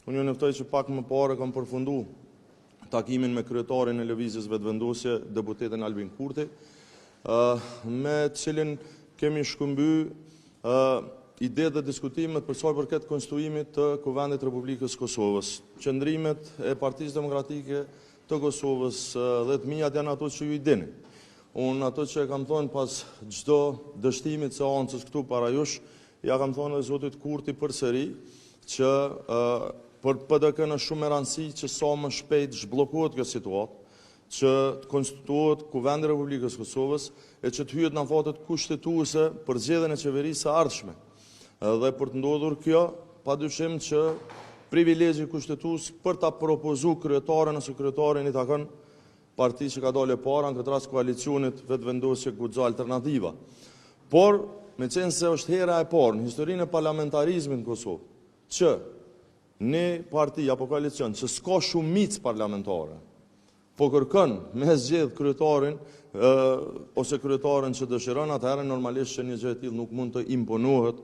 Unë ju njoftoj që pak më parë kam përfundu takimin me kryetarin e lëvizjes vetëvendosje, deputetin Albin Kurti, me cilin kemi shkëmby ide dhe diskutimet për sa i përket konstruimit të Kuvendit Republikës Kosovës. Qëndrimet e Partisë Demokratike të Kosovës dhe të mijat janë ato që ju i dini. Unë ato që kam thonë pas çdo dështimit se ancës këtu para jush, ja kam thonë dhe zotit Kurti përsëri që për PDK në shumë e rëndësi që sa më shpejt zhbllokohet kjo situatë, që të konstituohet Kuvendi i Republikës Kosovës e që të hyet në fatet kushtetuese për zgjedhjen e qeverisë së ardhshme. Dhe për të ndodhur kjo, padyshim që privilegji kushtetues për ta propozuar kryetaren ose kryetarin i takon partisë që ka dalë para, në këtë rast koalicionit vetëvendosje Guxo Alternativa. Por, me qenë se është hera e parë në historinë e parlamentarizmit në Kosovë, që një parti apo koalicion që s'ka shumicë parlamentare, po kërkon me zgjedh kryetarin ose kryetaren që dëshiron, atëherë normalisht që një gjë e tillë nuk mund të imponohet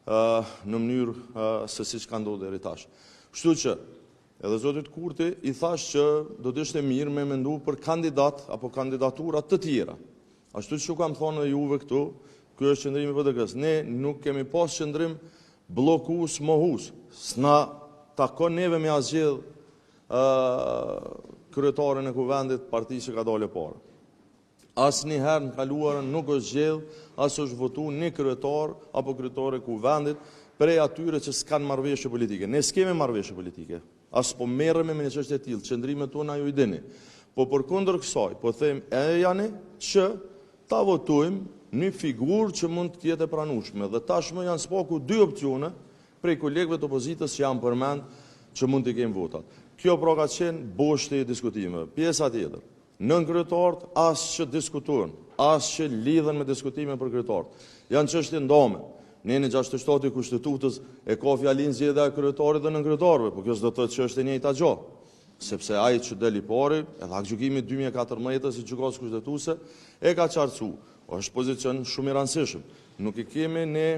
në mënyrë se siç ka ndodhur deri tash. Kështu që edhe zotit Kurti i thash që do të ishte mirë me mendu për kandidat apo kandidatura të tjera. Ashtu që kam thonë edhe juve këtu, ky është qëndrimi i PDK-s. Ne nuk kemi pas qëndrim bllokues mohus. S'na takon neve me asgjë kryetarin e kuvendit partisë që ka dalë para. Asnjëherë në kaluarën nuk është zgjedh, as është votuar një kryetar apo kryetare kuvendit prej atyre që s'kan marrëveshje politike. Ne s'kemi marrëveshje politike. As po merremi me një çështje e tillë, qëndrimet tona ju i dini. Po përkundër kësaj, po them janë që ta votojmë një figurë që mund të jetë e pranueshme dhe tashmë janë spaku dy opsione prej kolegëve të opozitës që janë përmend që mund të kemë votat. Kjo pra ka qenë boshti i diskutimeve. Pjesa tjetër, nën kryetarët as që diskutojnë, as që lidhen me diskutime për kryetarët. Janë çështje ndome. Neni 67 i Kushtetutës e ka fjalinë zgjedhja e kryetarit dhe nën kryetarëve, por kjo s'do të thotë që është e njëjta gjë. Sepse ai që deli pari, edhe akgjykimi 2014 si gjykatës kushtetuese e ka qartësuar. Është pozicion shumë i rëndësishëm. Nuk i kemi ne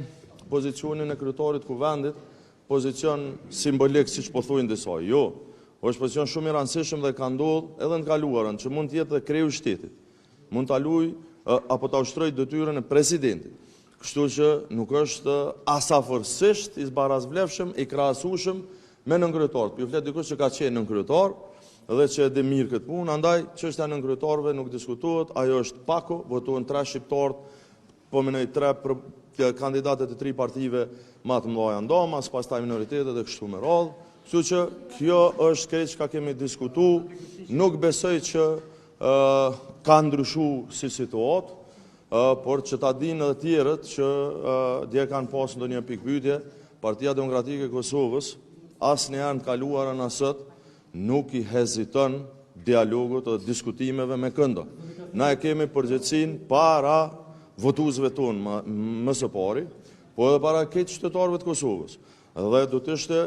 pozicionin e kryetarit kuvendit, pozicion simbolik siç po thojnë disa. Jo, është pozicion shumë i rëndësishëm dhe ka ndodhur edhe në kaluarën që mund të jetë dhe kreu i shtetit. Mund ta luajë apo ta ushtrojë detyrën e presidentit. Kështu që nuk është asafërsisht i zbarazvlefshëm, i krahasueshëm me nënkryetarët. Ju flet dikush që ka qenë nënkryetar dhe që e di mirë këtë punë, andaj çështja e nënkryetarëve nuk diskutohet, ajo është pako, votuan 3 shqiptarët, po mendoj 3 për kandidatët e 3 partive më të mëdha ndamas, pastaj minoritetet dhe kështu me radhë. Kështu që kjo është krejt çka kemi diskutuar, nuk besoj që ka ndryshuar si situatë. Por që ta dinë edhe tjerët që dje kanë pasur ndonjë pikpyetje, Partia Demokratike e Kosovës asnjëherë në kaluarën asët nuk i heziton dialogut dhe diskutimeve me këndo. Na e kemi përgjegjësinë para votuesve tonë më së pari, po edhe para këtë qytetarëve të Kosovës. Dhe do të ishte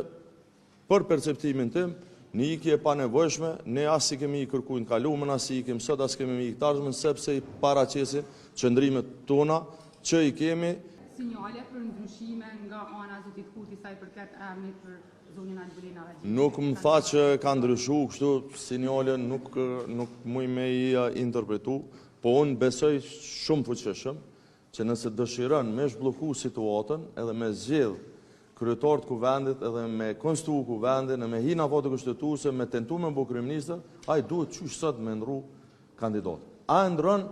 për perceptimin tim një ikje pa nevojshme, ne as i kemi i kërkuar në kaluamën, as i kemi sot, as kemi i tashmë, sepse i paraqesim qëndrimet tona që i kemi. Sinjale për ndryshime nga ana e zotit Kurti sa i përket emrit për zonën Albulina Ragji. Nuk më tha që ka ndryshuar, kështu sinjale nuk muj me i interpretu, po unë besoj shumë fuqishëm që nëse dëshiron me zhblloku situatën edhe me zgjedh kryetar të kuvendit edhe me konstituu kuvendin, me hi në votë kushtetuese, me tentu me bë kryeministër, ai duhet qysh sot me ndru kandidat. A ndron,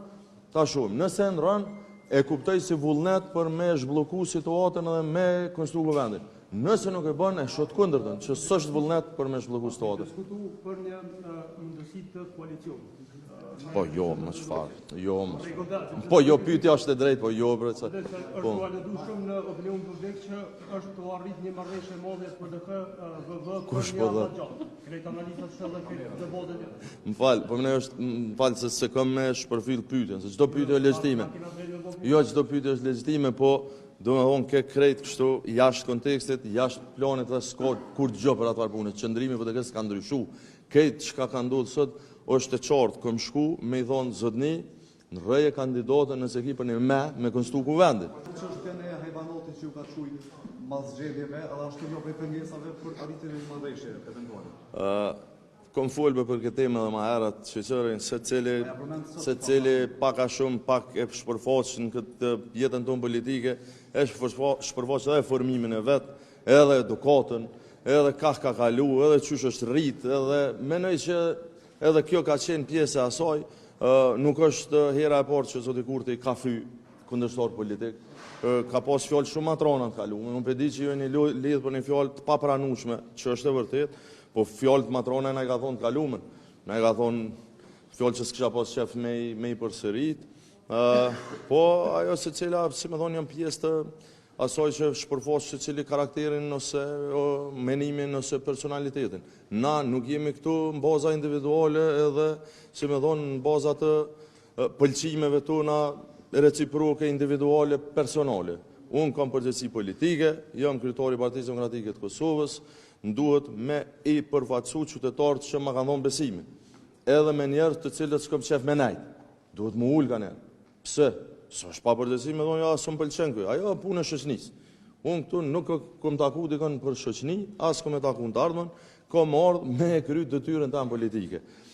ta shohim. Nëse ndron, e kuptoj si vullnet për me zhblloku situatën edhe me konstituu kuvendin. Nëse nuk e bën, e shoh të kundërtën, që s'është vullnet për me zhblloku situatën. Diskutu për një mundësi të koalicion. Po jo, më çfarë? Jo, më. Po jo, pyetja është e drejtë, po jo, bre. Është valedu shumë në opinion publik që është të arrit një marrëveshje madhe PDK VV për një afat gjatë. Krejt analizat se dhe këtë debatet. M'fal, po m'fal se kam me shpërfyll pyetjen, se çdo pyetje është legjitime. Jo, çdo pyetje është legjitime, po do me thonë ke krejt kështu jashtë kontekstit, jashtë planit dhe s'ka kur gjë për atë punë. Qëndrimi PDK-s ka ndryshuar. Këtë çka ka ndodhur sot është e qartë, kom shku me i thonë zotni, në rreje kandidatën nëse ki për një me konstituu kuvendit. Çështjen e hajvanotit që ju ka shujt mas zgjedhjeve, edhe ashtu një prej pengesave për arritjen e një marrëveshje eventuale. Kom folë për këtë temë edhe më herët, shoqërin, se cili pak a shumë pak e shpërfaq në këtë jetën tonë politike, e shpërfaq edhe formimin e vet, edhe edukatën, edhe ka kalu, edhe qysh është rrit, edhe menoj që edhe kjo ka qenë pjesë e asaj, nuk është hera e parë që zoti Kurti ka fy kundërshtar politik, ka pas fjalë shumë matrona të kaluar. Unë e di që ju jeni lidhur për një fjalë të papranueshme, që është e vërtet, po fjalët matrona na i ka thonë të kaluar. Na i ka thonë fjalë që s'kisha pas qef me i përsërit. Po ajo se cila, si më thonë, janë pjesë të asaj që shpërfaq se cili karakterin ose menimin ose personalitetin. Na nuk jemi këtu në baza individuale edhe, si më thonë, në baza të pëlqimeve tona reciproke, individuale, personale. Unë kam përgjegjësi politike, jam kryetari i Partisë Demokratike të Kosovës, duhet me i përfaqësu qytetarët që më kanë dhënë besimin. Edhe me njerëz të cilët s'kam qef me nejt. Duhet më ul kanë. Pse? S'është pa përgjegjësi me thonë ja s'm pëlqen kjo. Ajo punë e shoqënisë. Unë këtu nuk kam taku dikon për shoqëni, as kam taku të ardhmen, kam ardhur me kry detyrën tan politike.